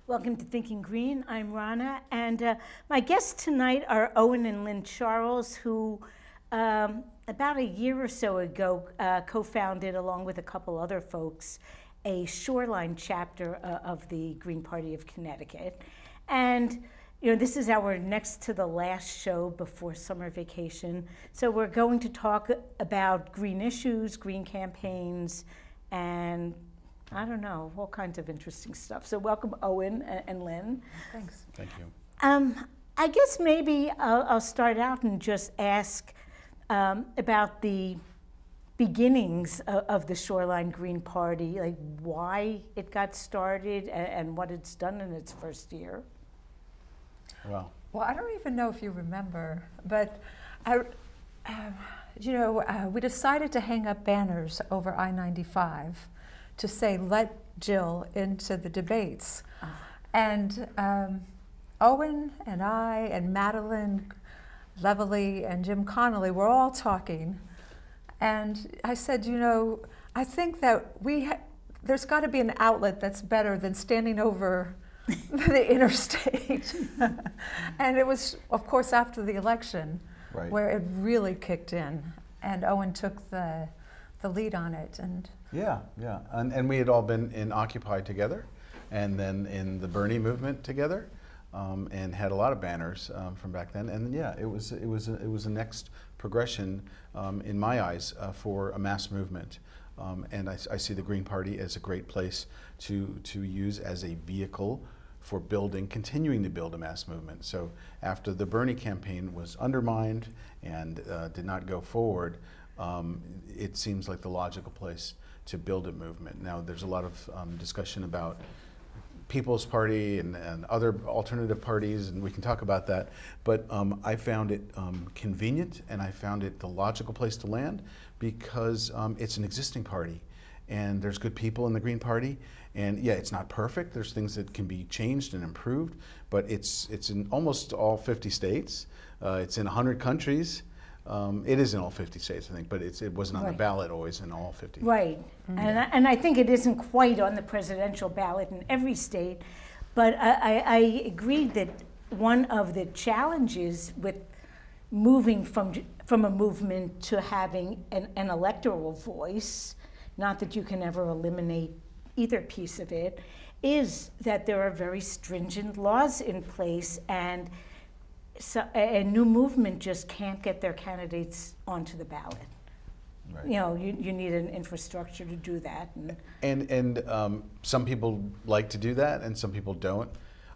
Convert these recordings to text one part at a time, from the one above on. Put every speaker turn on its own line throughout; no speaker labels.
Welcome to Thinking Green. I'm Rana, and my guests tonight are Owen and Lynn Charles, who about a year or so ago co-founded, along with a couple other folks, a Shoreline chapter of the Green Party of Connecticut. And you know, this is our next to the last show before summer vacation. So we're going to talk about green issues, green campaigns, and I don't know, all kinds of interesting stuff. So welcome, Owen and Lynn.
Thanks.
Thank you.
I guess maybe I'll start out and just ask about the beginnings of the Shoreline Green Party, like why it got started and what it's done in its first year.
Well,
I don't even know if you remember, but we decided to hang up banners over I-95 to say, let Jill into the debates. And Owen and I and Madeline Leveley and Jim Connolly were all talking. And I said, you know, I think that there's got to be an outlet that's better than standing over the interstate. And it was, of course, after the election,
right,
where it really kicked in. And Owen took the lead on it. And
yeah. And we had all been in Occupy together, and then in the Bernie movement together, and had a lot of banners from back then. And yeah, it was a next progression in my eyes for a mass movement. And I see the Green Party as a great place to use as a vehicle for continuing to build a mass movement. So after the Bernie campaign was undermined and did not go forward, it seems like the logical place to build a movement. Now there's a lot of discussion about People's Party and other alternative parties, and we can talk about that, but I found it convenient, and I found it the logical place to land because it's an existing party, and there's good people in the Green Party, and yeah, it's not perfect. There's things that can be changed and improved, but it's in almost all 50 states. It's in 100 countries. It is in all 50 states, I think, but it wasn't on the ballot always in all 50.
Right, and I think it isn't quite on the presidential ballot in every state, but I agree that one of the challenges with moving from a movement to having an electoral voice, not that you can ever eliminate either piece of it, is that there are very stringent laws in place, and so a new movement just can't get their candidates onto the ballot.
Right.
You know, you need an infrastructure to do that.
And some people like to do that, and some people don't.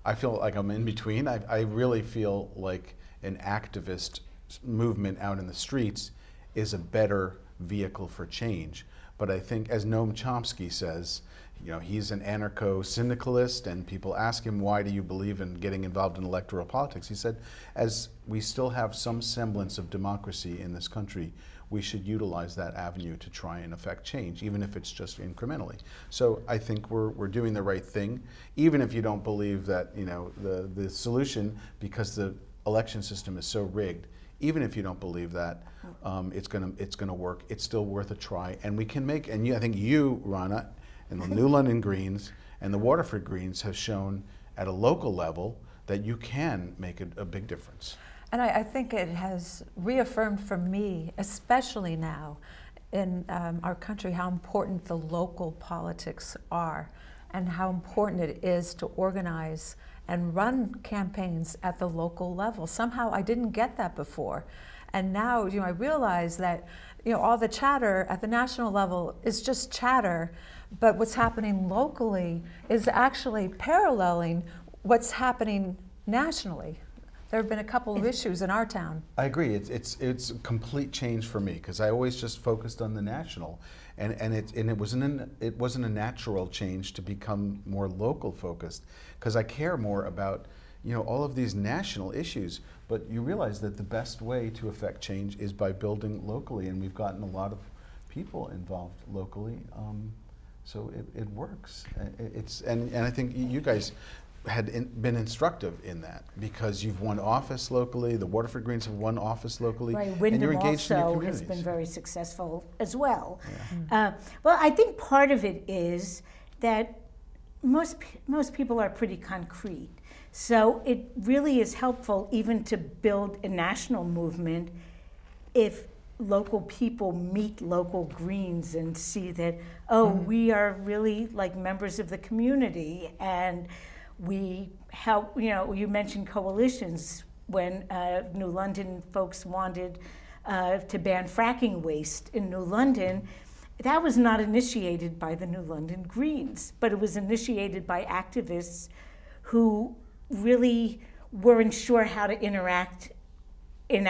I feel like I'm in between. I really feel like an activist movement out in the streets is a better vehicle for change. But I think, as Noam Chomsky says, you know, he's an anarcho-syndicalist, and people ask him, why do you believe in getting involved in electoral politics? He said, as we still have some semblance of democracy in this country, we should utilize that avenue to try and affect change, even if it's just incrementally. So I think we're doing the right thing, even if you don't believe that, you know, the solution, because the election system is so rigged, even if you don't believe that it's gonna work, it's still worth a try. And we can make, and I think you, Rana, and the New London Greens and the Waterford Greens have shown at a local level that you can make a big difference.
And I think it has reaffirmed for me, especially now in our country, how important the local politics are and how important it is to organize and run campaigns at the local level. Somehow I didn't get that before. And now, you know, I realize that, you know, all the chatter at the national level is just chatter, but what's happening locally is actually paralleling what's happening nationally. There have been a couple of issues in our town.
I agree. It's a complete change for me, because I always just focused on the national, and it wasn't a natural change to become more local focused, because I care more about, you know, all of these national issues. But you realize that the best way to affect change is by building locally, and we've gotten a lot of people involved locally. So it works. And I think you guys had been instructive in that, because you've won office locally, the Waterford Greens have won office locally,
right.
and
Wyndham
you're engaged in your
also
communities.
has been very successful as well.
Yeah.
Well, I think part of it is that most people are pretty concrete. So it really is helpful even to build a national movement if local people meet local Greens and see that, oh, we are really like members of the community, and we help. You know, you mentioned coalitions when New London folks wanted to ban fracking waste in New London. That was not initiated by the New London Greens, but it was initiated by activists who really weren't sure how to interact in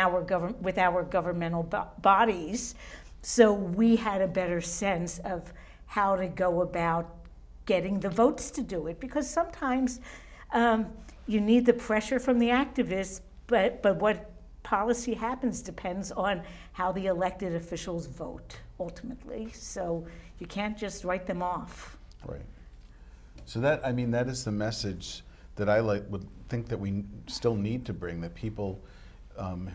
with our governmental bodies. So we had a better sense of how to go about getting the votes to do it, because sometimes you need the pressure from the activists, but what policy happens depends on how the elected officials vote ultimately. So you can't just write them off.
Right. So that, I mean, that is the message that I would think that we still need to bring, that people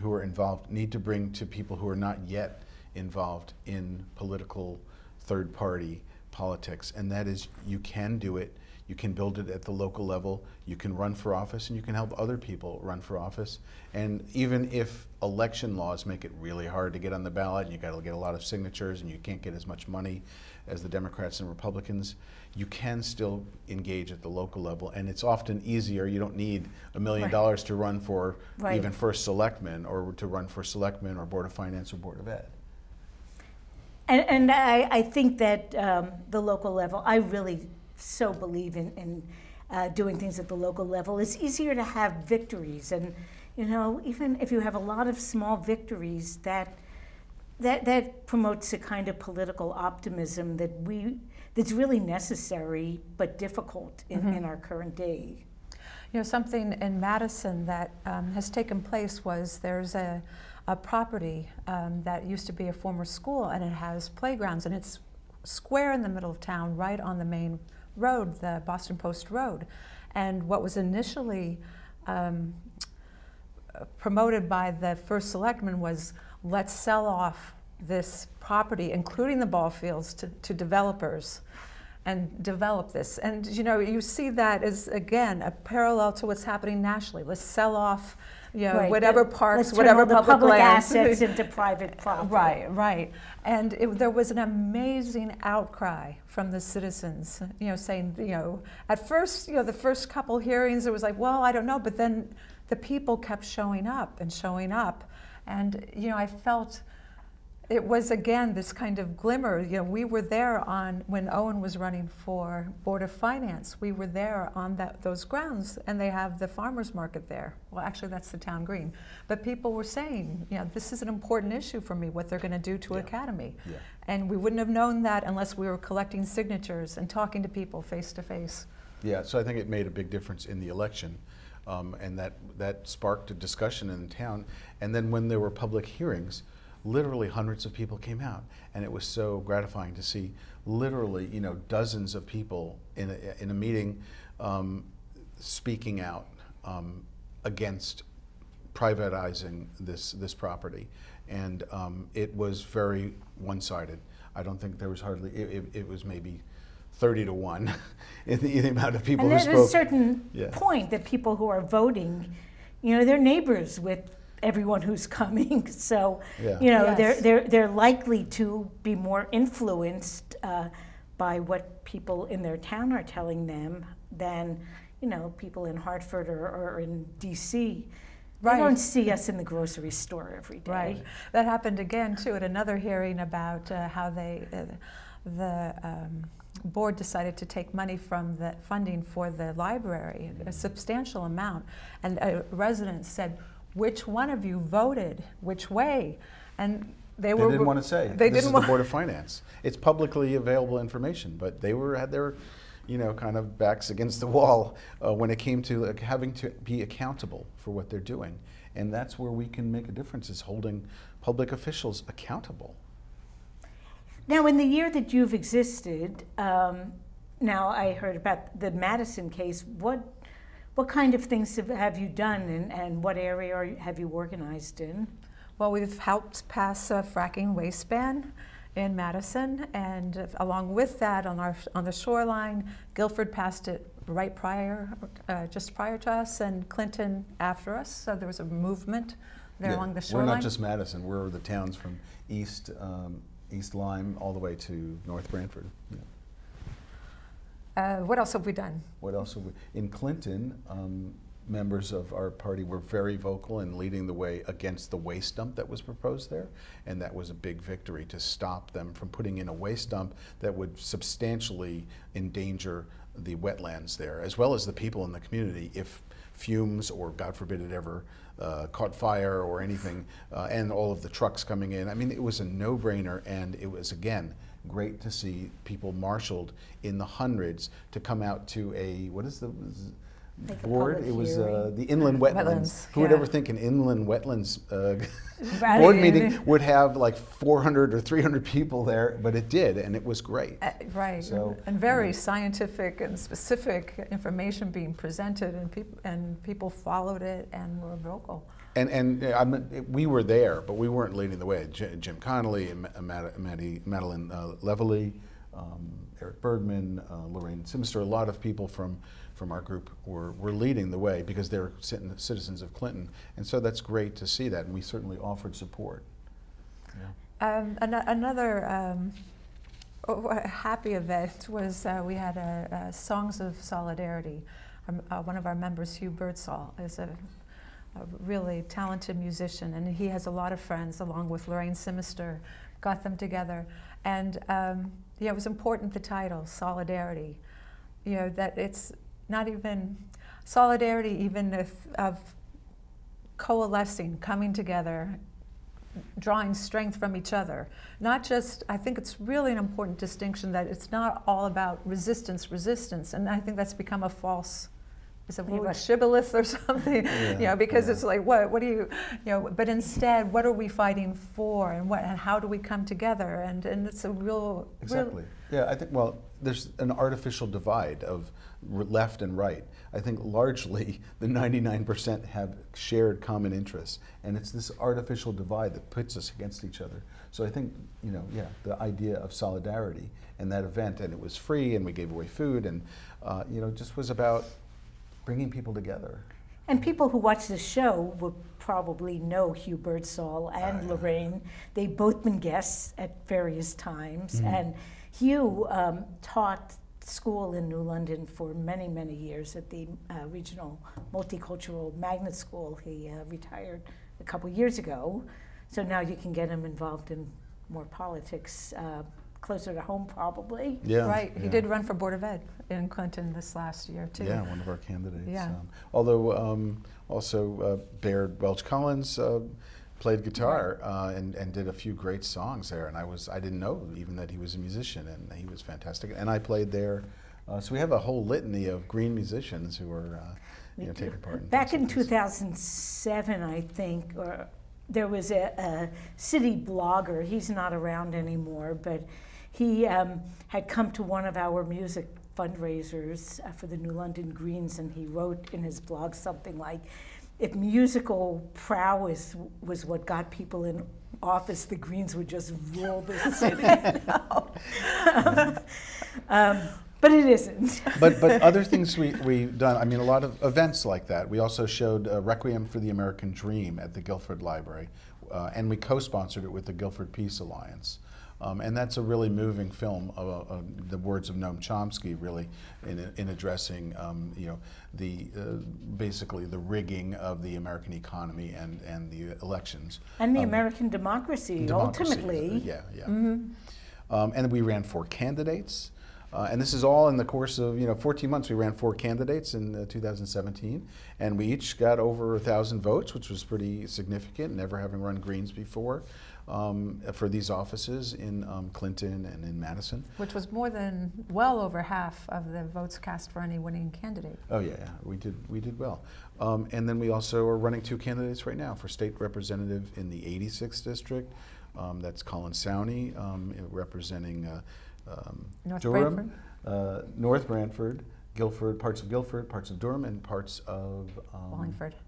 who are involved need to bring to people who are not yet involved in political third-party politics, and that is, you can do it, you can build it at the local level, you can run for office, and you can help other people run for office. And even if election laws make it really hard to get on the ballot, and you got to get a lot of signatures, and you can't get as much money as the Democrats and Republicans, you can still engage at the local level, and it's often easier. You don't need $1 million to run for even first selectman, or to run for selectman or Board of Finance or Board of Ed.
And I think that the local level, I really so believe in doing things at the local level. It's easier to have victories, and you know, even if you have a lot of small victories, that promotes a kind of political optimism that's really necessary but difficult in our current day.
You know, something in Madison that has taken place was there's a property that used to be a former school, and it has playgrounds, and it's square in the middle of town, right on the main road, the Boston Post Road. And what was initially promoted by the first selectman was, let's sell off this property, including the ball fields, to developers and develop this. And you know, you see that as, again, a parallel to what's happening nationally. Let's sell off, you know, whatever parks, whatever public lands.
Assets into private property.
Right. And there was an amazing outcry from the citizens, you know, saying, you know, at first, you know, the first couple hearings, it was like, well, I don't know, but then the people kept showing up, and you know, I felt it was, again, this kind of glimmer. You know, we were there when Owen was running for Board of Finance. We were there on those grounds, and they have the farmers market there. Well, actually, that's the town green. But people were saying, you know, this is an important issue for me, what they're going to do to Academy. Yeah. And we wouldn't have known that unless we were collecting signatures and talking to people face to face.
Yeah, so I think it made a big difference in the election. And that sparked a discussion in the town. And then when there were public hearings, literally hundreds of people came out, and it was so gratifying to see literally, you know, dozens of people in a meeting speaking out against privatizing this property, and it was very one-sided. I don't think there was hardly, it was maybe 30 to 1 in the amount of people who spoke.
And there's a certain point that people who are voting, you know, they're neighbors with everyone who's coming, so you know, they're likely to be more influenced by what people in their town are telling them than, you know, people in Hartford or in DC. They don't see us in the grocery store every day.
Right. That happened again too at another hearing about how the board decided to take money from the funding for the library, a substantial amount, and a resident said, which one of you voted which way? And they
didn't want to say. This is the Board of Finance. It's publicly available information, but they had their, you know, kind of backs against the wall when it came to having to be accountable for what they're doing. And that's where we can make a difference, is holding public officials accountable.
Now, in the year that you've existed, now I heard about the Madison case. What kind of things have you done, and what area have you organized in?
Well, we've helped pass a fracking waste ban in Madison, and along with that, on the Shoreline, Guilford passed it right prior, just prior to us, and Clinton after us. So there was a movement there along the Shoreline.
We're not just Madison. We're the towns from East Lyme all the way to North Branford. Yeah.
What else have we done?
What else have we? In Clinton, members of our party were very vocal in leading the way against the waste dump that was proposed there, and that was a big victory to stop them from putting in a waste dump that would substantially endanger the wetlands there, as well as the people in the community if fumes or, God forbid, it ever caught fire or anything, and all of the trucks coming in. I mean, it was a no-brainer, and it was, again, great to see people marshaled in the hundreds to come out to a, what is the board? It was the inland wetlands. Who would ever think an inland wetlands board meeting would have like 400 or 300 people there, but it did, and it was great.
Right, so, and very scientific and specific information being presented, and people followed it and were vocal.
And we were there, but we weren't leading the way. Jim Connolly, and Madeline Leveley, Eric Bergman, Lorraine Simister, a lot of people from our group were leading the way because they're citizens of Clinton. And so that's great to see that, and we certainly offered support. Yeah.
Another happy event was we had a Songs of Solidarity. One of our members, Hugh Birdsall, is a really talented musician, and he has a lot of friends along with Lorraine Simister, got them together. And it was important, the title, Solidarity, that it's not even solidarity, even of coalescing, coming together, drawing strength from each other. Not just, I think it's really an important distinction that it's not all about resistance, and I think that's become a false, is it a shibboleth or something? Because it's like, what do you, but instead, what are we fighting for, and how do we come together? And it's a real...
Exactly. Yeah, I think, well, there's an artificial divide of left and right. I think largely the 99% have shared common interests, and it's this artificial divide that puts us against each other. So I think, the idea of solidarity and that event, and it was free, and we gave away food, and just was about bringing people together.
And people who watch this show will probably know Hugh Birdsall and Lorraine. They've both been guests at various times, and Hugh taught school in New London for many, many years at the Regional Multicultural Magnet School. He retired a couple years ago, so now you can get him involved in more politics, closer to home probably.
Yeah,
right. He did run for Board of Ed in Clinton this last year too.
Yeah, one of our candidates.
Yeah.
Although also Baird Welch Collins played guitar and did a few great songs there, and I didn't know even that he was a musician, and he was fantastic. And I played there, so we have a whole litany of green musicians who are taking part in
Back in 2007, I think, there was a city blogger. He's not around anymore, but he had come to one of our music fundraisers for the New London Greens, and he wrote in his blog something like, if musical prowess was what got people in office, the Greens would just rule the city. But it isn't.
but other things we've done, I mean, a lot of events like that. We also showed Requiem for the American Dream at the Guilford Library, and we co-sponsored it with the Guilford Peace Alliance. And that's a really moving film, the words of Noam Chomsky, really, in addressing, basically the rigging of the American economy and the elections.
And the American democracy, ultimately.
Yeah. And we ran 4 candidates. And this is all in the course of 14 months. We ran 4 candidates in 2017, and we each got over 1,000 votes, which was pretty significant, never having run Greens before, for these offices in Clinton and in Madison.
Which was well over half of the votes cast for any winning candidate.
Oh yeah, we did well. And then we also are running 2 candidates right now for state representative in the 86th district. That's Colin Sowney representing Durham, North Branford, Guilford, parts of Durham, and parts of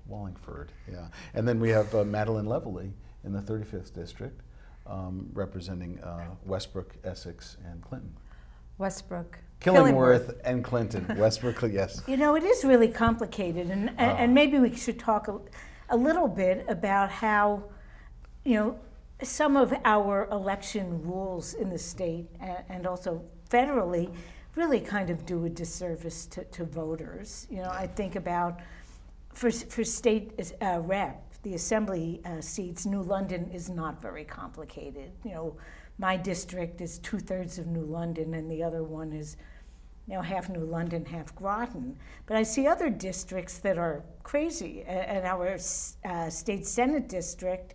Wallingford.
Yeah, and then we have Madeline Leveley in the 35th district, representing Westbrook, Essex, and Clinton.
Westbrook.
Killingworth and Clinton. Westbrook, yes.
You know, it is really complicated, and maybe we should talk a little bit about how, you know, some of our election rules in the state and also federally really kind of do a disservice to voters. You know, I think about for state rep, the assembly seats, New London is not very complicated. You know, my district is 2/3 of New London, and the other one is, you know, half New London, half Groton. But I see other districts that are crazy, and our state Senate district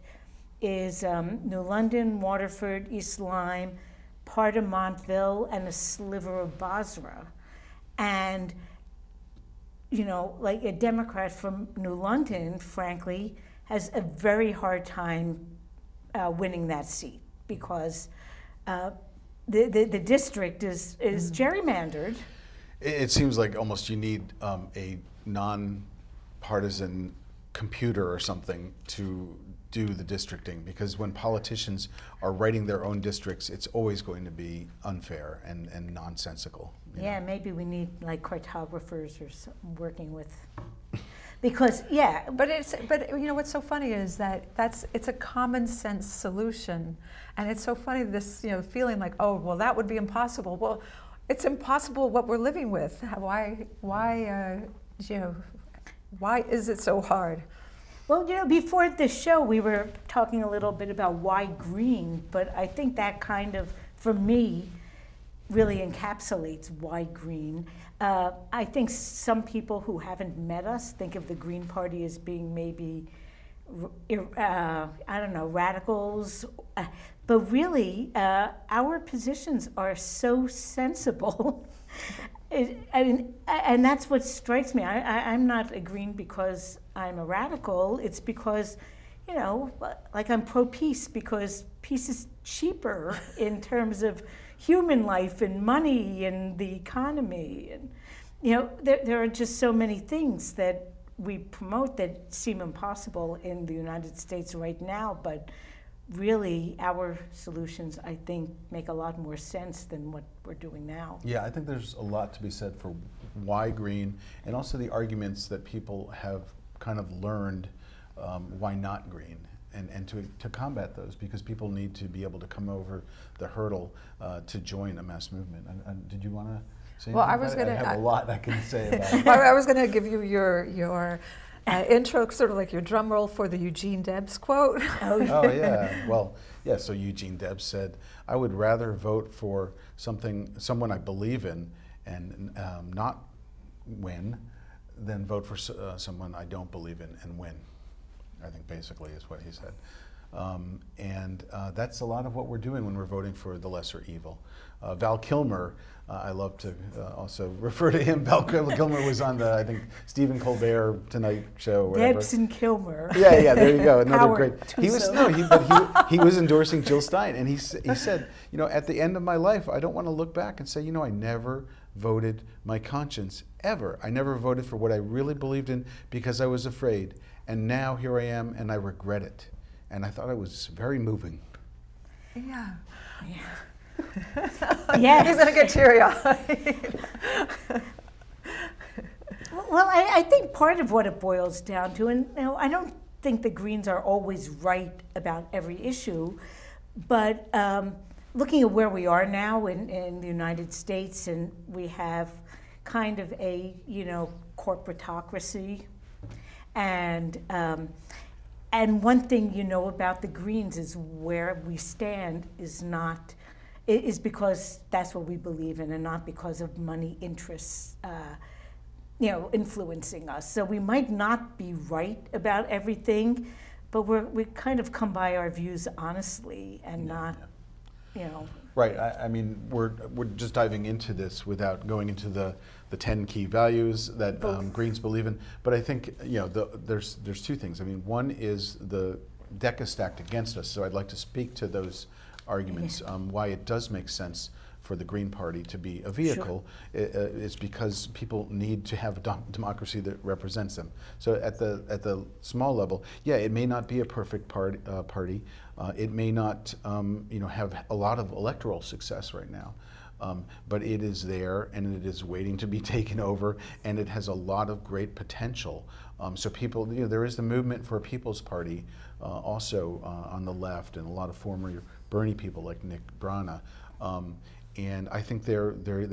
is New London, Waterford, East Lyme, part of Montville, and a sliver of Basra. And, you know, like a Democrat from New London, frankly, has a very hard time winning that seat because the district is gerrymandered.
It seems like almost you need a non-partisan computer or something to do the districting, because when politicians are writing their own districts, it's always going to be unfair and nonsensical.
Yeah, maybe we need like cartographers or something working with, because yeah.
But you know what's so funny is that it's a common sense solution, and it's so funny this, you know, feeling like, oh well, that would be impossible. Well, it's impossible what we're living with. Why you know, why is it so hard?
Well, you know, before the show, we were talking a little bit about why green, but I think that kind of, for me, really encapsulates why green. I think some people who haven't met us think of the Green Party as being maybe, I don't know, radicals, but really, our positions are so sensible. And that's what strikes me. I'm not a green because I'm a radical. It's because, you know, like I'm pro-peace because peace is cheaper in terms of human life and money and the economy. And, you know, there are just so many things that we promote that seem impossible in the United States right now, but really our solutions, I think, make a lot more sense than what we're doing now.
Yeah, I think there's a lot to be said for why green, and also the arguments that people have kind of learned why not green, and to combat those, because people need to be able to come over the hurdle to join a mass movement. And did you want to say
well,
anything? I have a lot I can say about it.
I was going to give you your intro, sort of like your drum roll for the Eugene Debs quote.
Oh yeah, well, yeah, so Eugene Debs said, I would rather vote for someone I believe in and not win than vote for someone I don't believe in and win, I think basically is what he said. And that's a lot of what we're doing when we're voting for the lesser evil. Val Kilmer, I love to also refer to him. Val Kilmer was on the, I think, Stephen Colbert Tonight show. Or
Debs and Kilmer.
Yeah, there you go. Another great.
He
He was endorsing Jill Stein, and he said, you know, at the end of my life, I don't want to look back and say, you know, I never voted my conscience ever. I never voted for what I really believed in because I was afraid, and now here I am, and I regret it. And I thought it was very moving.
Yeah.
Yeah.
He's going to get teary-eyed.
Well, I think part of what it boils down to, and you know, I don't think the Greens are always right about every issue, but looking at where we are now in the United States, and we have kind of a, you know, corporatocracy, and one thing you know about the Greens is where we stand is because that's what we believe in, and not because of money interests, you know, influencing us. So we might not be right about everything, but we kind of come by our views honestly and not, you know.
Right. I mean, we're just diving into this without going into the 10 key values that Greens believe in. But I think, you know, there's two things. I mean, one is the deck is stacked against us. So I'd like to speak to those arguments, why it does make sense for the Green Party to be a vehicle. It's because people need to have a democracy that represents them. So at the small level, yeah, it may not be a perfect party. It may not have a lot of electoral success right now. But it is there, and it is waiting to be taken over, and it has a lot of great potential. So people, there is the movement for a People's Party also on the left, and a lot of former Bernie people like Nick Brana. And I think they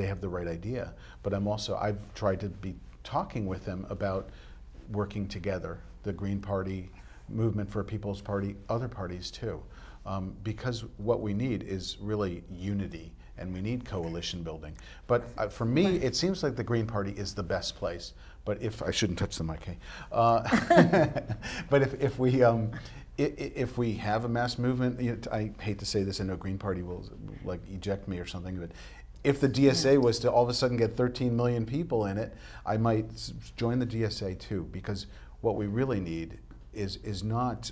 have the right idea. But I've tried to be talking with them about working together, the Green Party, movement for a People's Party, other parties too. Because what we need is really unity, and we need coalition building. But for me, it seems like the Green Party is the best place. But I shouldn't touch the mic, hey? But if we have a mass movement, I hate to say this, I know Green Party will like eject me or something, but if the DSA was to all of a sudden get 13 million people in it, I might join the DSA too, because what we really need is not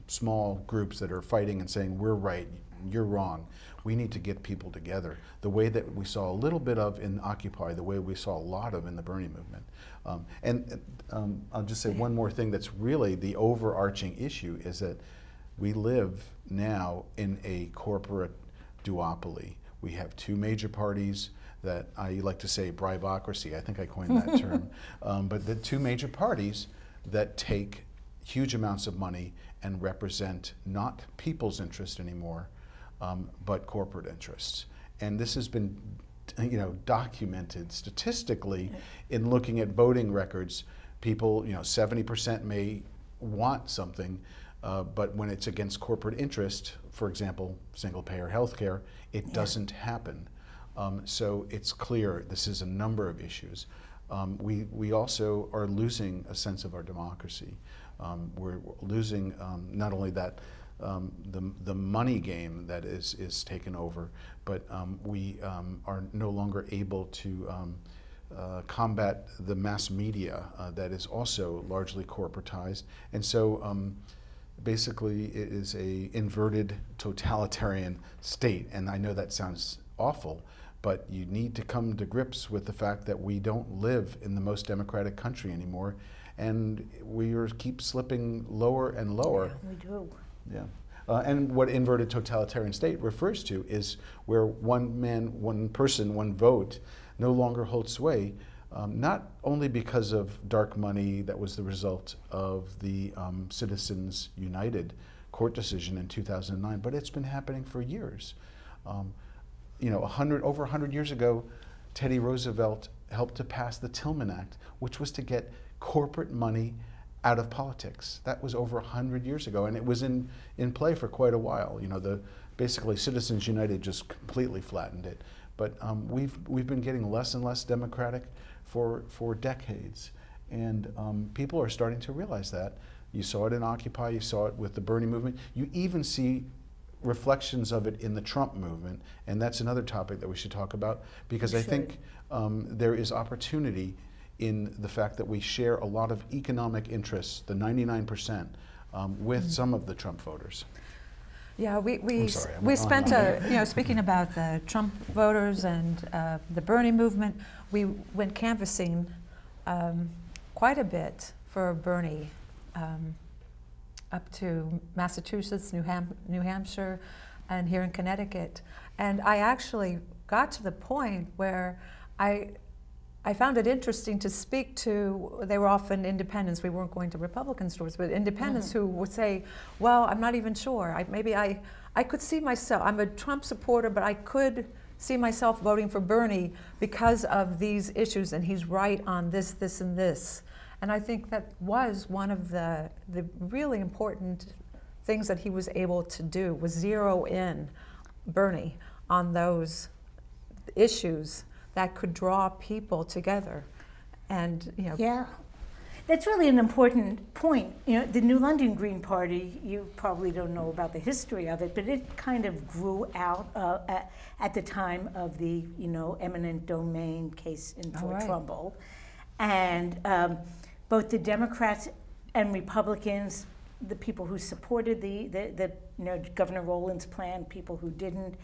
small groups that are fighting and saying, we're right, you're wrong. We need to get people together, the way that we saw a little bit of in Occupy, the way we saw a lot of in the Bernie movement. I'll just say one more thing that's really the overarching issue is that we live now in a corporate duopoly. We have two major parties that I like to say bribocracy. I think I coined that term. But the two major parties that take huge amounts of money and represent not people's interest anymore, but corporate interests. And this has been documented statistically in looking at voting records. People, 70% may want something, but when it's against corporate interest, for example, single-payer healthcare, it doesn't happen. So it's clear this is a number of issues. We also are losing a sense of our democracy. We're losing not only that the money game that is taken over, but we are no longer able to combat the mass media that is also largely corporatized. And so basically it is a inverted totalitarian state. And I know that sounds awful, but you need to come to grips with the fact that we don't live in the most democratic country anymore, and we keep slipping lower and lower.
Yeah, we do.
Yeah. And what inverted totalitarian state refers to is where one man, one person, one vote no longer holds sway, not only because of dark money that was the result of the Citizens United court decision in 2009, but it's been happening for years. Over 100 years ago, Teddy Roosevelt helped to pass the Tillman Act, which was to get corporate money out of politics. That was over 100 years ago, and it was in play for quite a while. Basically Citizens United just completely flattened it. But we've been getting less and less democratic for decades, and people are starting to realize that. You saw it in Occupy, you saw it with the Bernie movement. You even see reflections of it in the Trump movement, and that's another topic that we should talk about, because I think there is opportunity in the fact that we share a lot of economic interests, the 99%, with some of the Trump voters.
Yeah, we spent speaking about the Trump voters and the Bernie movement, we went canvassing quite a bit for Bernie, up to Massachusetts, New Hampshire, and here in Connecticut. And I actually got to the point where I found it interesting to speak to, they were often independents, we weren't going to Republican stores, but independents who would say, well, I'm not even sure. Maybe I could see myself, I'm a Trump supporter, but I could see myself voting for Bernie because of these issues, and he's right on this, this, and this. And I think that was one of the really important things that he was able to do, was zero in Bernie on those issues that could draw people together. And
yeah, that's really an important point. The New London Green Party, you probably don't know about the history of it, but it kind of grew out at the time of the eminent domain case in Fort Trumbull, and both the Democrats and Republicans, the people who supported the Governor Rowland's plan, people who didn't,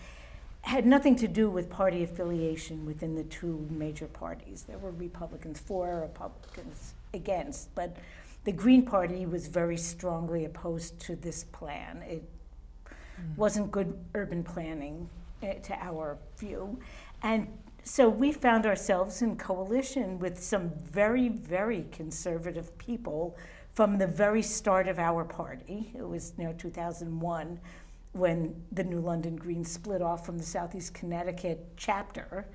had nothing to do with party affiliation within the two major parties. There were Republicans for, Republicans against, but the Green Party was very strongly opposed to this plan. It wasn't good urban planning to our view. And so we found ourselves in coalition with some very, very conservative people from the very start of our party. It was 2001 when the New London Greens split off from the Southeast Connecticut chapter,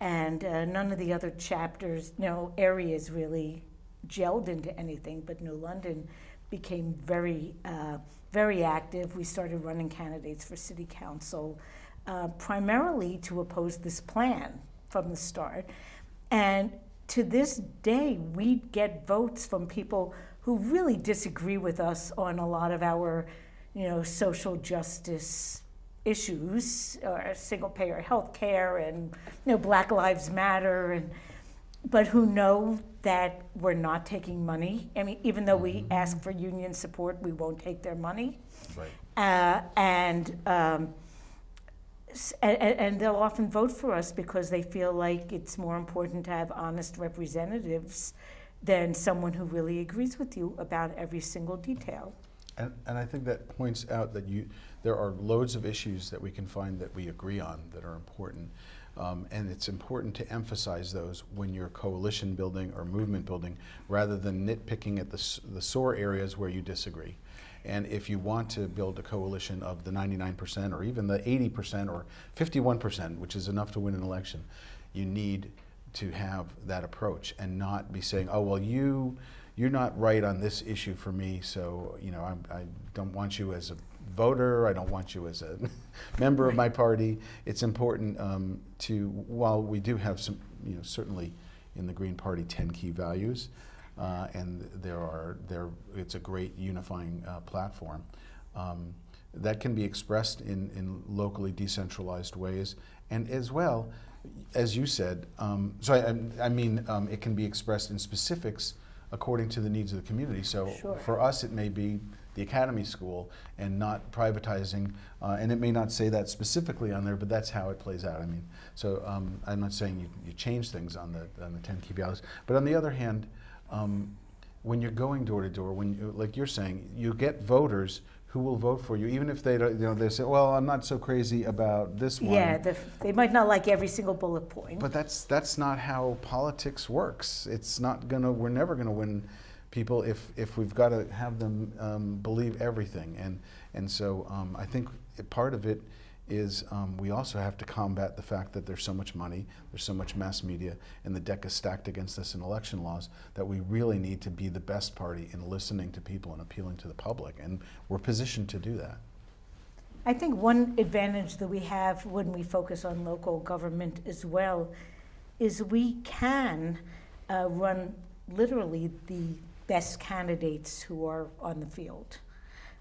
and none of the other chapters, areas really gelled into anything, but New London became very, very active. We started running candidates for city council, primarily to oppose this plan from the start. And to this day, we get votes from people who really disagree with us on a lot of our social justice issues, or single-payer health care, and Black Lives Matter, but who know that we're not taking money. I mean, even though we ask for union support, we won't take their money.
Right.
And they'll often vote for us because they feel like it's more important to have honest representatives than someone who really agrees with you about every single detail.
And I think that points out that there are loads of issues that we can find that we agree on that are important. And it's important to emphasize those when you're coalition building or movement building, rather than nitpicking at the sore areas where you disagree. And if you want to build a coalition of the 99% or even the 80% or 51%, which is enough to win an election, you need to have that approach and not be saying, oh, well, you're not right on this issue for me, so I don't want you as a voter, I don't want you as a member of my party. It's important while we do have some, certainly in the Green Party 10 key values, and it's a great unifying platform that can be expressed in locally decentralized ways, and as well, as you said, it can be expressed in specifics according to the needs of the community. So
sure.
For us, it may be the Academy School and not privatizing, and it may not say that specifically on there, but that's how it plays out. So I'm not saying you change things on the 10 key values, but on the other hand, when you're going door to door, like you're saying, you get voters who will vote for you, even if they don't, they say, well, I'm not so crazy about this one.
Yeah, they might not like every single bullet point.
But that's not how politics works. We're never gonna win people if we've got to have them believe everything. And so I think part of it is we also have to combat the fact that there's so much money, there's so much mass media, and the deck is stacked against us in election laws, that we really need to be the best party in listening to people and appealing to the public, and we're positioned to do that.
I think one advantage that we have when we focus on local government as well is we can run literally the best candidates who are on the field.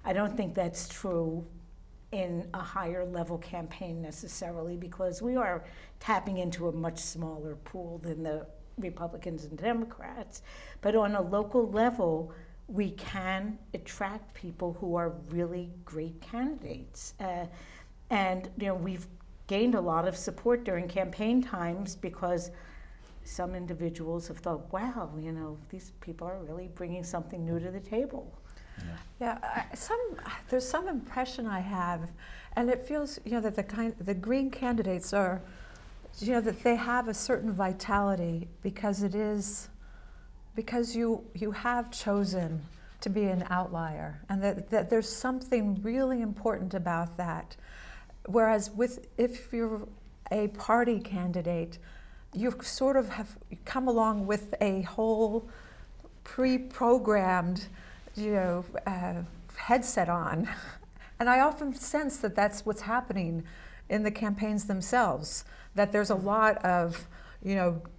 I don't think that's true in a higher level campaign necessarily, because we are tapping into a much smaller pool than the Republicans and Democrats. But on a local level, we can attract people who are really great candidates. And we've gained a lot of support during campaign times because some individuals have thought, wow, these people are really bringing something new to the table.
Yeah, there's some impression I have, and it feels that the Green candidates are, that they have a certain vitality because you have chosen to be an outlier, and that there's something really important about that. Whereas if you're a party candidate, you sort of have come along with a whole pre-programmed headset on. And I often sense that that's what's happening in the campaigns themselves, that there's a lot of,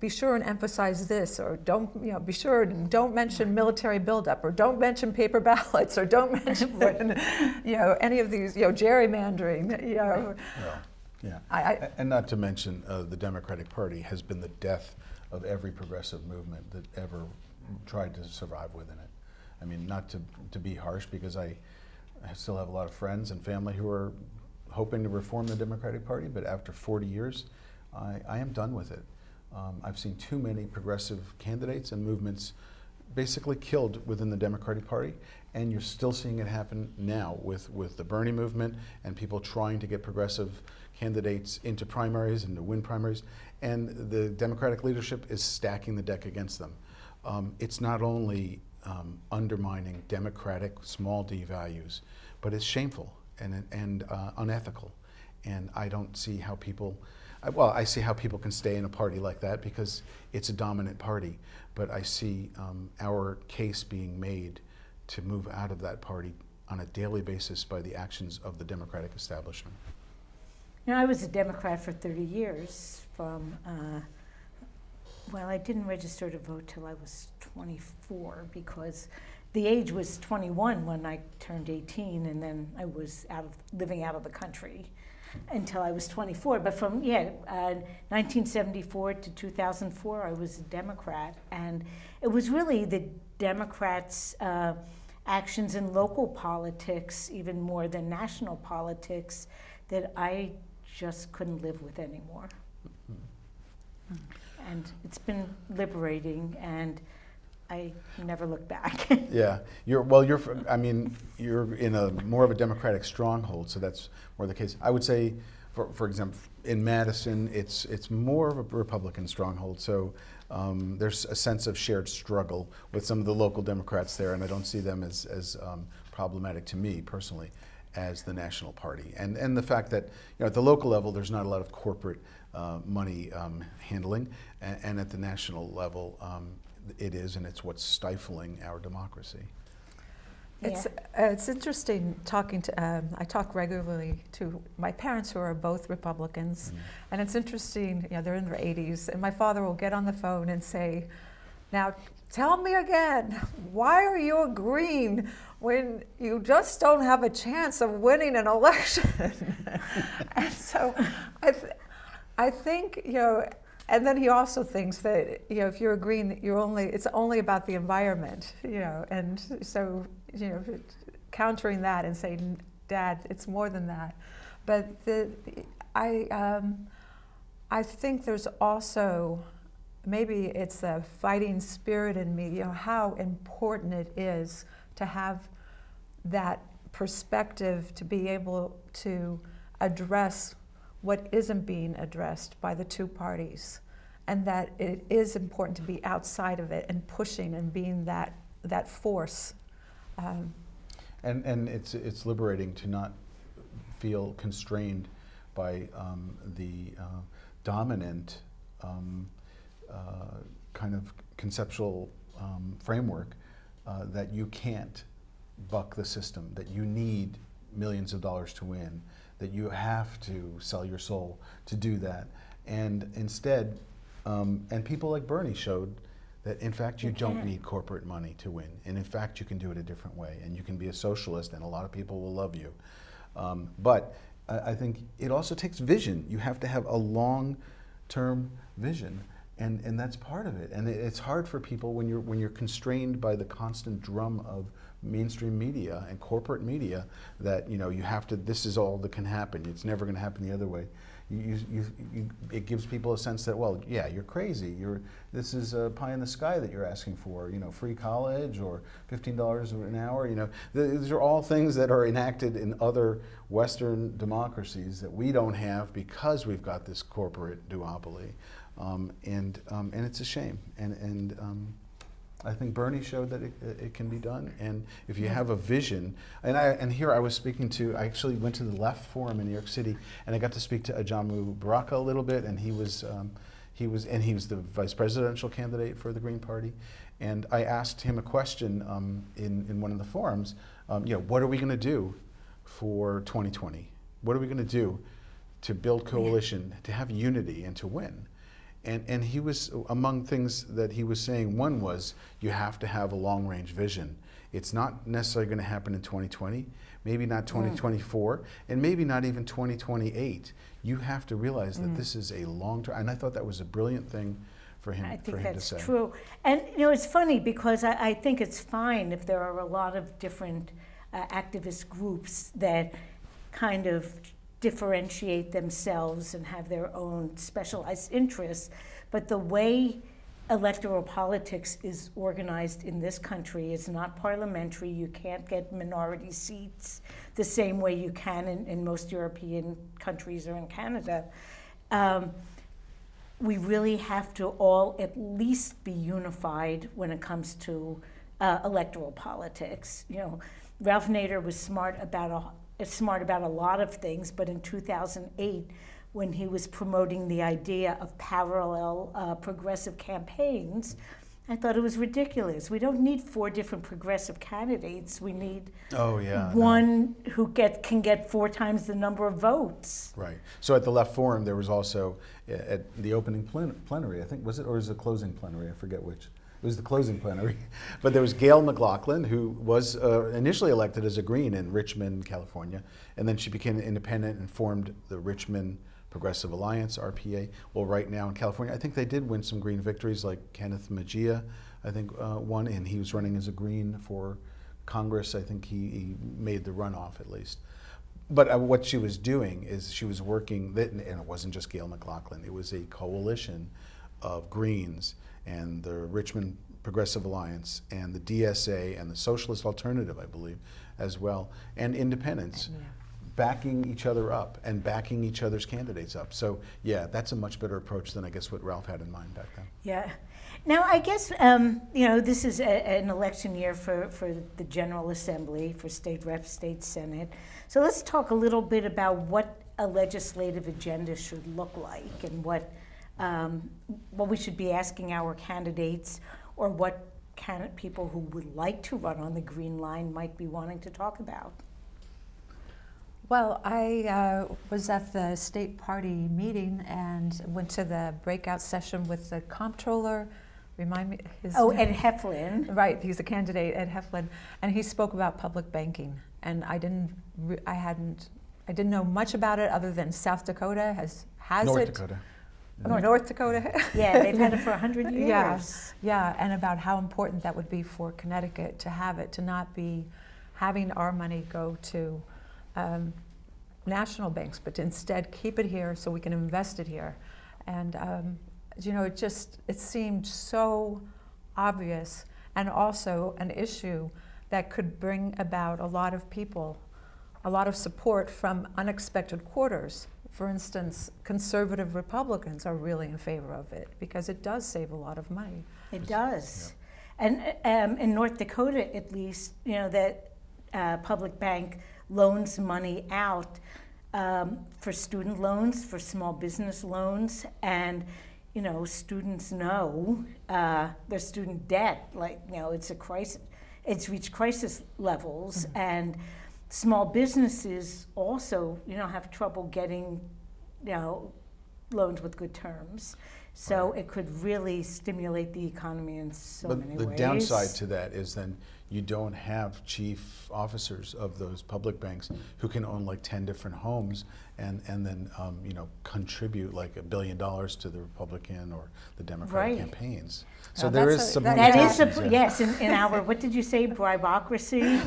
be sure and emphasize this, or don't, be sure and don't mention military buildup, or don't mention paper ballots, or don't mention, any of these, gerrymandering,
Yeah. And not to mention the Democratic Party has been the death of every progressive movement that ever tried to survive within it. Not to be harsh, because I still have a lot of friends and family who are hoping to reform the Democratic Party, but after 40 years, I am done with it. I've seen too many progressive candidates and movements basically killed within the Democratic Party, and you're still seeing it happen now with the Bernie movement and people trying to get progressive candidates into primaries and to win primaries, and the Democratic leadership is stacking the deck against them. It's not only undermining democratic small d values, but it's shameful and unethical. And I don't see how people, well, I see how people can stay in a party like that because it's a dominant party, but I see our case being made to move out of that party on a daily basis by the actions of the Democratic establishment.
You know, I was a Democrat for 30 years from, well, I didn't register to vote till I was 24 because the age was 21 when I turned 18, and then I was living out of the country until I was 24. But from 1974 to 2004, I was a Democrat, and it was really the Democrats' actions in local politics, even more than national politics, that I just couldn't live with anymore. And it's been liberating, and I never look back.
Yeah, you're in a more of a Democratic stronghold, so that's more the case. I would say, for example, in Madison, it's more of a Republican stronghold. So there's a sense of shared struggle with some of the local Democrats there, and I don't see them as problematic to me personally as the national party. And the fact that at the local level, there's not a lot of corporate money handling, and at the national level, it is, and it's what's stifling our democracy.
It's interesting talking to, I talk regularly to my parents who are both Republicans, and it's interesting, they're in their 80s, and my father will get on the phone and say, now tell me again, why are you a Green when you just don't have a chance of winning an election? And so I think, and then he also thinks that if you're a Green, it's only about the environment, and so countering that and saying, Dad, it's more than that. But I think there's also, maybe it's the fighting spirit in me, how important it is to have that perspective to be able to address what isn't being addressed by the two parties, and that it is important to be outside of it and pushing and being that force.
And it's liberating to not feel constrained by the dominant kind of conceptual framework that you can't buck the system, that you need millions of dollars to win, that you have to sell your soul to do that. And instead, and people like Bernie showed that in fact you don't need corporate money to win. And in fact you can do it a different way, and you can be a socialist and a lot of people will love you. But I think it also takes vision. You have to have a long-term vision, and that's part of it. And it's hard for people when you're constrained by the constant drum of mainstream media and corporate media that you have to, this is all that can happen. It's never going to happen the other way. It gives people a sense that, well, yeah, you're crazy. This is a pie in the sky that you're asking for. Free college or $15 an hour. These are all things that are enacted in other Western democracies that we don't have because we've got this corporate duopoly, and it's a shame. And I think Bernie showed that it can be done, and if you have a vision, and here I was speaking to, I actually went to the Left Forum in New York City, and I got to speak to Ajamu Baraka a little bit, and he was the vice presidential candidate for the Green Party, and I asked him a question in one of the forums, what are we going to do for 2020? What are we going to do to build coalition, to have unity, and to win? And he was, among things that he was saying, one was you have to have a long-range vision. It's not necessarily going to happen in 2020, maybe not 2024, and maybe not even 2028. You have to realize that this is a long-term, and I thought that was a brilliant thing for him to say. I think that's
true. And it's funny because I think it's fine if there are a lot of different activist groups that kind of differentiate themselves and have their own specialized interests. But the way electoral politics is organized in this country is not parliamentary. You can't get minority seats the same way you can in most European countries or in Canada. We really have to all at least be unified when it comes to electoral politics. You know, Ralph Nader was smart about a lot of things, but in 2008, when he was promoting the idea of parallel progressive campaigns, I thought it was ridiculous. We don't need 4 different progressive candidates. We need one who can get 4 times the number of votes.
Right. So at the Left Forum, there was also, at the opening plenary, I think, was it, or was it the closing plenary? I forget which. It was the closing plenary. But there was Gail McLaughlin, who was initially elected as a Green in Richmond, California, and then she became independent and formed the Richmond Progressive Alliance, RPA. Well, right now in California, I think they did win some Green victories, like Kenneth Mejia, I think, won, and he was running as a Green for Congress. I think he made the runoff at least. But what she was doing is she was working, and it wasn't just Gail McLaughlin, it was a coalition of Greens and the Richmond Progressive Alliance and the DSA and the Socialist Alternative, I believe, as well, and independents. Backing each other up and backing each other's candidates up. So yeah, that's a much better approach than I guess what Ralph had in mind back then.
Yeah. Now I guess, you know, this is an election year for the General Assembly, for state reps, state senate. So let's talk a little bit about what a legislative agenda should look like and what we should be asking our candidates, or what people who would like to run on the Green line might be wanting to talk about.
Well, I was at the state party meeting and went to the breakout session with the comptroller. Remind me his name.
Ed Heflin.
Right, he's a candidate, Ed Heflin, and he spoke about public banking. And I didn't know much about it other than South Dakota has
North
it.
Dakota.
North Dakota.
Yeah, they've had it for 100 years.
Yeah, and about how important that would be for Connecticut to have it, to not be having our money go to national banks, but to instead keep it here so we can invest it here. And you know, it seemed so obvious, and also an issue that could bring about a lot of people, a lot of support from unexpected quarters. For instance, conservative Republicans are really in favor of it because it does save a lot of money.
It does. Yeah. And in North Dakota, at least, you know, that public bank loans money out for student loans, for small business loans, and you know, students know their student debt, like, you know, it's a crisis, it's reached crisis levels, and small businesses also, you know, have trouble getting, you know, loans with good terms. So it could really stimulate the economy in so many ways.
But the downside to that is then you don't have chief officers of those public banks who can own like 10 different homes and then you know, contribute like $1 billion to the Republican or the Democratic campaigns. So there is some
yes, in our, what did you say, bribocracy?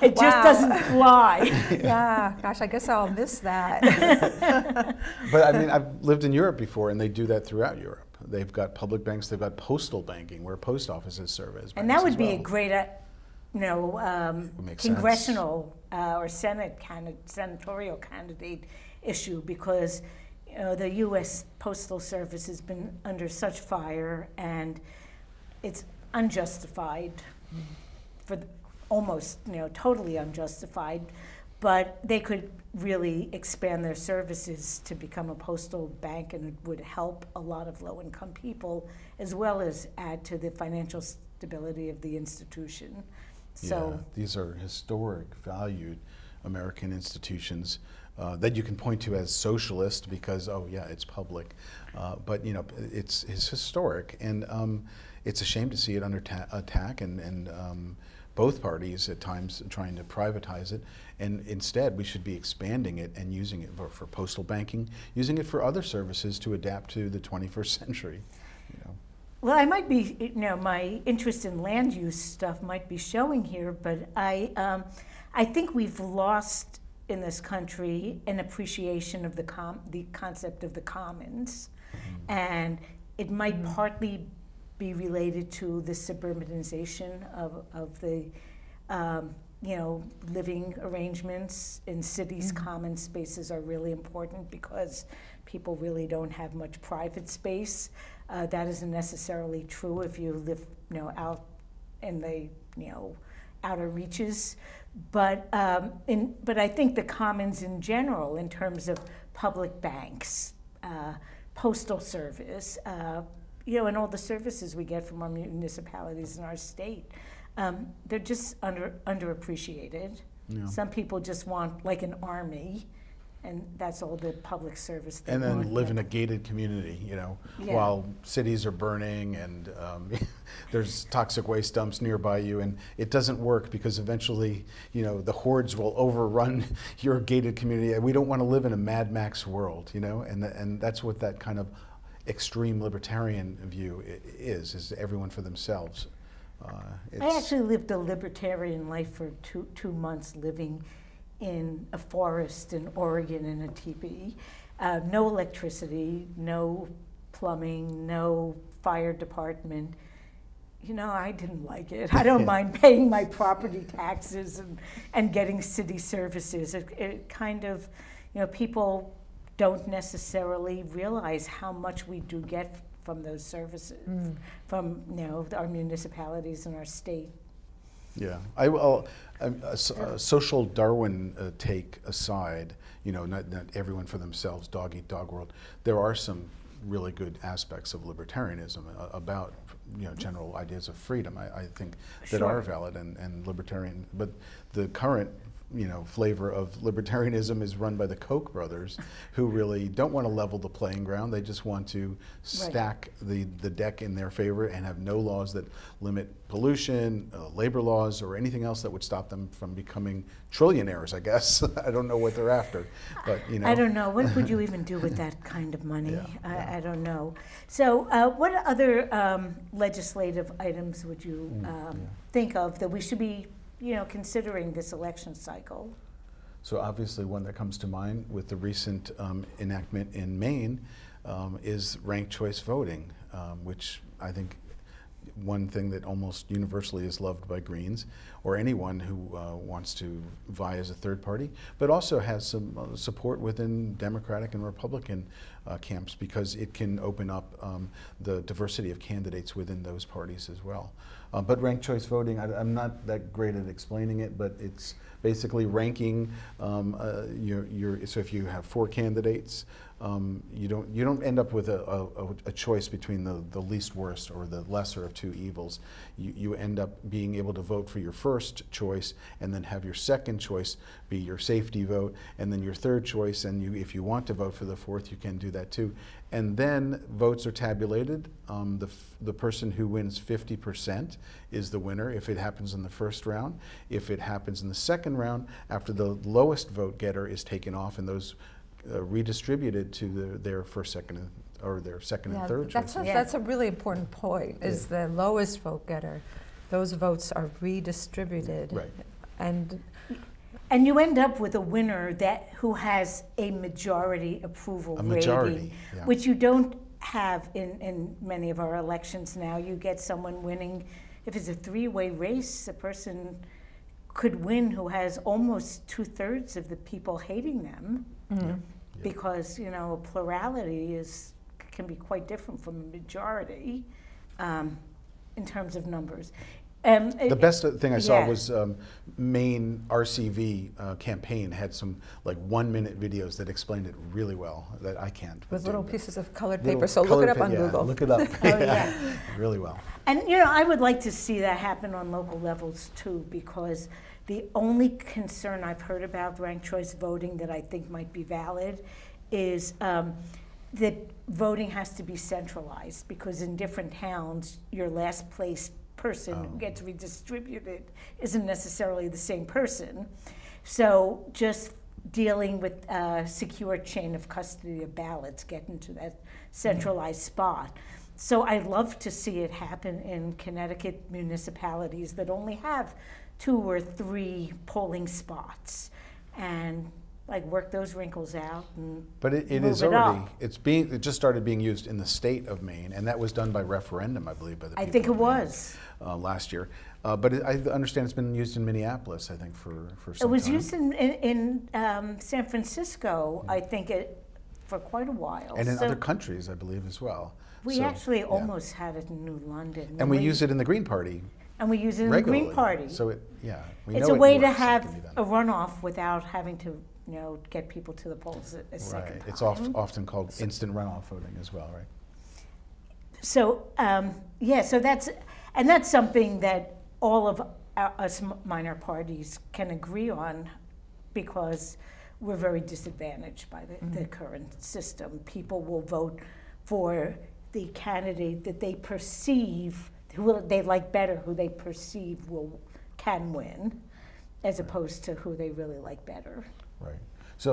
It just doesn't fly.
Yeah, gosh, I guess I'll miss that.
But I mean, I've lived in Europe before, and they do that throughout Europe. They've got public banks, they've got postal banking, where post offices serve as banks.
And that would be a great, you know, congressional or senatorial candidate issue, because you know, the U.S. Postal Service has been under such fire, and it's unjustified, for almost, you know, totally unjustified. But they could really expand their services to become a postal bank, and it would help a lot of low-income people, as well as add to the financial stability of the institution. So
yeah, these are historic, valued American institutions that you can point to as socialist because, oh yeah, it's public. But you know, it's historic, and it's a shame to see it under attack, and both parties at times trying to privatize it, and instead we should be expanding it and using it for postal banking, using it for other services to adapt to the 21st century. You know.
Well, I might be, you know, my interest in land use stuff might be showing here, but I think we've lost in this country an appreciation of the concept of the commons, and it might partly be related to the suburbanization of the you know, living arrangements in cities. Common spaces are really important because people really don't have much private space. That isn't necessarily true if you live, you know, out in the, you know, outer reaches. But I think the commons in general, in terms of public banks, postal service, you know, and all the services we get from our municipalities in our state, they're just underappreciated.
Yeah.
Some people just want like an army, and that's all the public service they
And then
want.
live in a gated community, you know, while cities are burning and there's toxic waste dumps nearby you, and it doesn't work because eventually, you know, the hordes will overrun your gated community. We don't want to live in a Mad Max world, you know, and that's what that kind of extreme libertarian view is everyone for themselves.
I actually lived a libertarian life for two months, living in a forest in Oregon in a teepee. No electricity, no plumbing, no fire department. You know, I didn't like it. I don't mind paying my property taxes and getting city services. It kind of, you know, people don't necessarily realize how much we do get from those services, from, you know, our municipalities and our state.
Yeah, social Darwin take aside, you know, not everyone for themselves, dog eat dog world. There are some really good aspects of libertarianism about, you know, general ideas of freedom. I think that are valid and libertarian. But the current, you know, flavor of libertarianism is run by the Koch brothers, who really don't want to level the playing ground. They just want to stack the deck in their favor and have no laws that limit pollution, labor laws, or anything else that would stop them from becoming trillionaires, I guess. I don't know what they're after, but, you know.
I don't know. What would you even do with that kind of money? I don't know. So what other legislative items would you think of that we should be, you know, considering this election cycle?
So obviously one that comes to mind with the recent enactment in Maine is ranked choice voting, which I think one thing that almost universally is loved by Greens or anyone who wants to vie as a third party, but also has some support within Democratic and Republican camps, because it can open up the diversity of candidates within those parties as well. But ranked choice voting, I'm not that great at explaining it, but it's basically ranking so if you have 4 candidates, you don't end up with a choice between the least worst or the lesser of 2 evils. You end up being able to vote for your first choice, and then have your second choice be your safety vote, and then your third choice, and if you want to vote for the fourth, you can do that too. And then votes are tabulated. The person who wins 50% is the winner if it happens in the first round. If it happens in the second round, after the lowest vote getter is taken off, and those redistributed to their first, second, or their second and third choices.
That's a really important point, is the lowest vote getter. Those votes are redistributed.
Right.
And you end up with a winner who has a majority approval rating, which you don't have in many of our elections now. You get someone winning. If it's a 3-way race, a person could win who has almost 2/3 of the people hating them, because, you know, a plurality can be quite different from a majority in terms of numbers.
The best thing I saw was Maine RCV campaign had some like 1-minute videos that explained it really well that I can't.
With little pieces of colored paper, so look it up on Google.
Look it up. Really well.
And, you know, I would like to see that happen on local levels too, because the only concern I've heard about ranked choice voting that I think might be valid is that voting has to be centralized, because in different towns, your last place person who gets redistributed isn't necessarily the same person. So just dealing with a secure chain of custody of ballots, getting to that centralized spot. So I'd love to see it happen in Connecticut municipalities that only have 2 or 3 polling spots, and like work those wrinkles out and
But it
move
is
it
already,
up.
it just started being used in the state of Maine, and that was done by referendum, I believe, by the people
I think it
of Maine,
was.
last year. But I understand it's been used in Minneapolis, I think, for some
It was
time.
used in San Francisco, I think, for quite a while.
And in
So
other countries, I believe, as well.
we
So,
actually
yeah.
almost had it in New London.
And we use it in the Green Party
And we use it in the
regularly.
Green Party.
So it, yeah, we
It's
know
a
it
way to
works, it
have
can be done.
a runoff without having to, get people to the polls a second
Right.
time.
It's often called instant runoff voting as well, right?
So so that's something that all of us minor parties can agree on, because we're very disadvantaged by the current system. People will vote for the candidate that they perceive, who they like better, who they perceive can win, as opposed to who they really like better.
Right. So,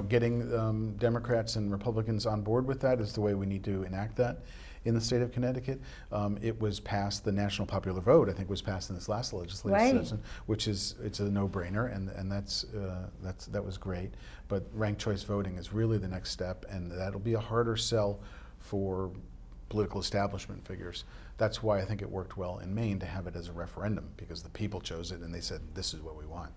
getting Democrats and Republicans on board with that is the way we need to enact that in the state of Connecticut. It was passed, the national popular vote, I think, was passed in this last legislative session, which it's a no-brainer, and that was great. But ranked choice voting is really the next step, and that'll be a harder sell for political establishment figures. That's why I think it worked well in Maine to have it as a referendum, because the people chose it and they said, this is what we want.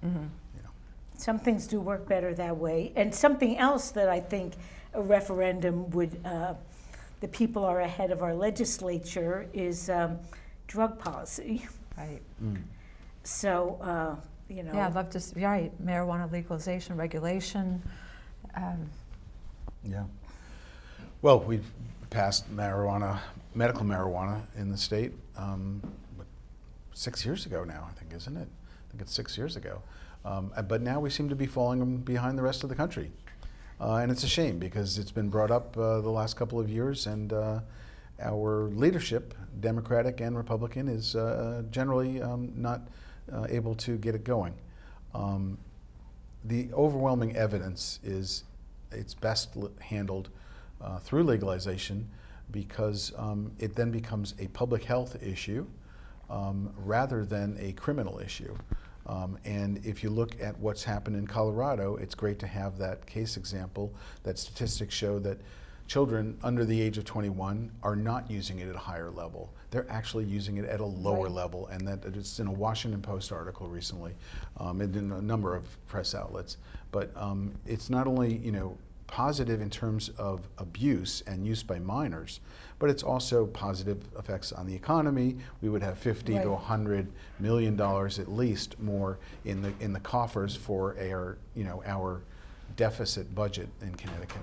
Some things do work better that way. And something else that I think a referendum would, the people are ahead of our legislature, is drug policy.
Right.
So,
Yeah, I'd love to see, right, marijuana legalization, regulation.
Yeah. Well, we've passed medical marijuana in the state 6 years ago now, I think, isn't it? I think it's 6 years ago. But now we seem to be falling behind the rest of the country. And it's a shame, because it's been brought up the last couple of years, and our leadership, Democratic and Republican, is generally not able to get it going. The overwhelming evidence is it's best handled through legalization, because it then becomes a public health issue rather than a criminal issue. And if you look at what's happened in Colorado, it's great to have that case example that statistics show that children under the age of 21 are not using it at a higher level. They're actually using it at a lower level, and that it's in a Washington Post article recently, and in a number of press outlets. But it's not only positive in terms of abuse and use by minors, but it's also positive effects on the economy. We would have $50 to $100 million at least more in the coffers for our deficit budget in Connecticut.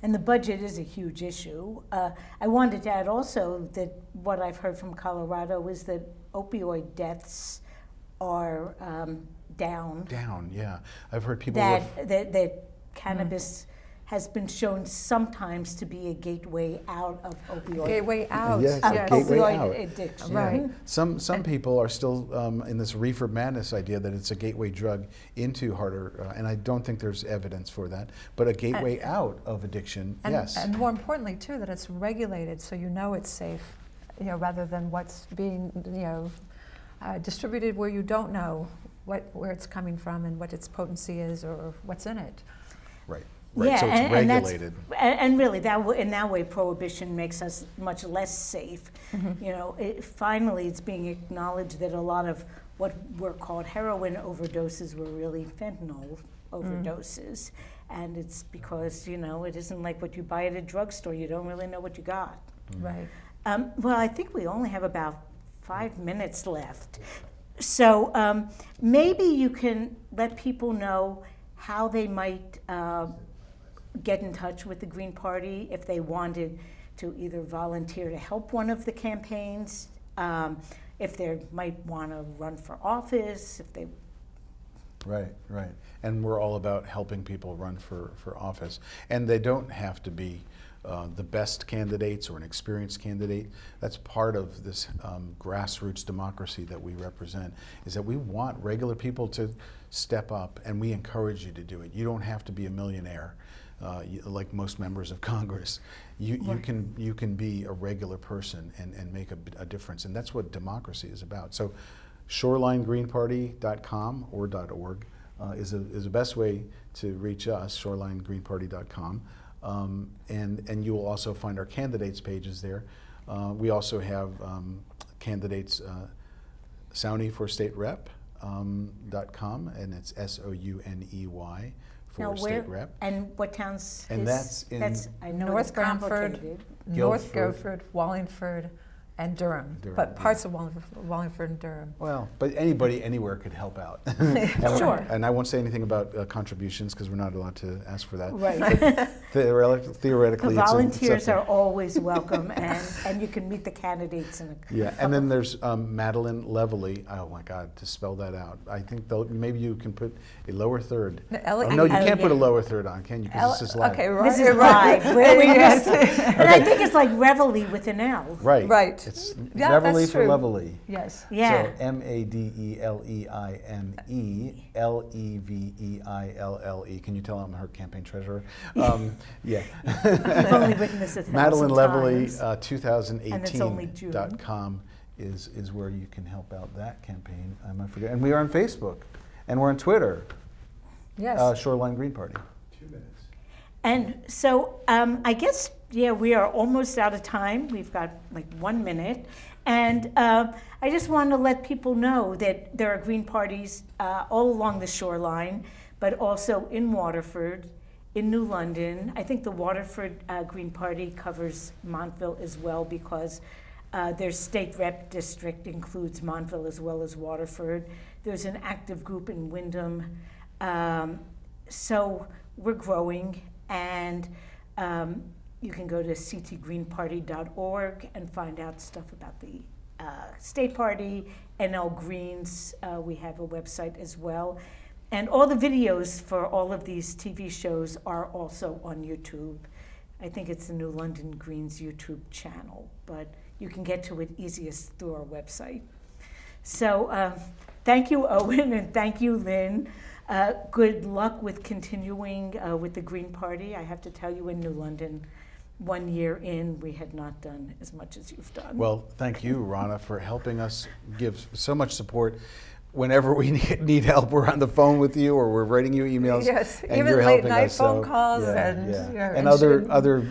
and the budget is a huge issue. I wanted to add also that what I've heard from Colorado is that opioid deaths are down.
Down, yeah. I've heard people
That cannabis has been shown sometimes to be a gateway out of opioid.
Gateway out.
Yes,
yes.
gateway
Opioid
out.
addiction.
Right.
Some people are still in this reefer madness idea that it's a gateway drug into harder, and I don't think there's evidence for that, but a gateway out of addiction, yes.
And more importantly, too, that it's regulated, so you know it's safe, rather than what's being, distributed where you don't know where it's coming from and what its potency is or what's in it.
Right. Right, so it's regulated.
And really, in that way, prohibition makes us much less safe. Finally, it's being acknowledged that a lot of what were called heroin overdoses were really fentanyl overdoses. And it's because, it isn't like what you buy at a drugstore. You don't really know what you got.
Right.
Well, I think we only have about 5 minutes left. So maybe you can let people know how they might get in touch with the Green Party if they wanted to either volunteer to help one of the campaigns, if they might want to run for office, if they...
Right. And we're all about helping people run for office. And they don't have to be the best candidates or an experienced candidate. That's part of this grassroots democracy that we represent, is that we want regular people to step up, and we encourage you to do it. You don't have to be a millionaire like most members of Congress. You can be a regular person and make a difference, and that's what democracy is about. So ShorelineGreenParty.com or .org. is the best way to reach us, shorelinegreenparty.com. And you will also find our candidates pages there. We also have candidates, Souney for State Rep. .com, and it's SOUNEY for State Rep.
And what towns?
And that's in
I know
North
it's
Branford,
complicated.
North Guilford, Wallingford, and Durham. But parts of Wallingford and Durham.
Well, but anybody anywhere could help out.
Sure.
And I won't say anything about contributions because we're not allowed to ask for that.
Right.
Theoretically,
the volunteers are always welcome, and you can meet the candidates.
And then there's Madeline Leveley. Oh my God, to spell that out. I think maybe you can put a lower third. No, you can't put a lower third on, can you? Because this is live.
Okay, right.
This is live. And I think it's like Reveille with an L.
Right.
Right.
It's
Yeah,
Reveille
that's
for
true.
Leveley.
Yes.
Yeah.
So MaDeleine, Can you tell I'm her campaign treasurer? Yeah.
You've only written this 1,000
Madeline Leveley,
times.
2018.com is where you can help out that campaign. I might forget. And we are on Facebook, and we're on Twitter.
Yes.
Shoreline Green Party.
2 minutes.
And so I guess, yeah, we are almost out of time. We've got like 1 minute. And I just want to let people know that there are Green Parties all along the shoreline, but also in Waterford, in New London. I think the Waterford Green Party covers Montville as well because their state rep district includes Montville as well as Waterford. There's an active group in Wyndham. So we're growing, and you can go to ctgreenparty.org and find out stuff about the state party, NL Greens. We have a website as well. And all the videos for all of these TV shows are also on YouTube. I think it's the New London Greens YouTube channel, but you can get to it easiest through our website. So thank you, Owen, and thank you, Lynn. Good luck with continuing with the Green Party. I have to tell you, in New London, 1 year in, we had not done as much as you've done.
Well, thank you, Rana, for helping us give so much support. Whenever we need help, we're on the phone with you, or we're writing you emails.
Yes,
and
even
you're
late
helping
night
us,
phone
so,
calls
and other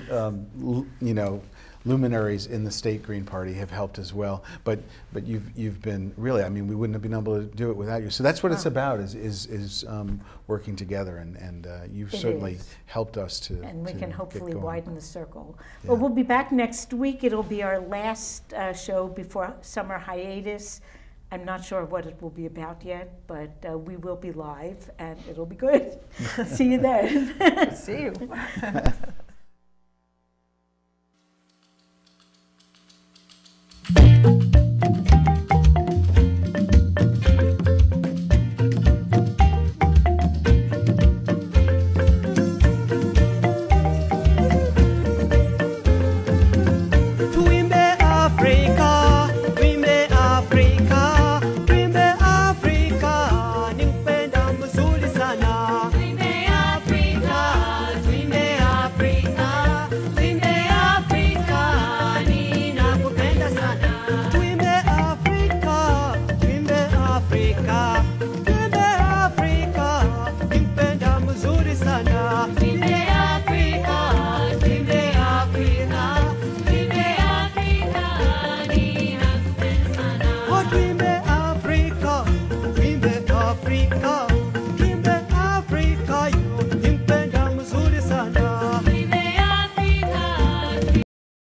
luminaries in the state Green Party have helped as well. But you've been really, I mean, we wouldn't have been able to do it without you. So that's what it's about, is working together, and you've certainly helped us to.
And we can hopefully widen the circle.
Yeah.
Well, we'll be back next week. It'll be our last show before summer hiatus. I'm not sure what it will be about yet, but we will be live, and it'll be good. See you then.
See you.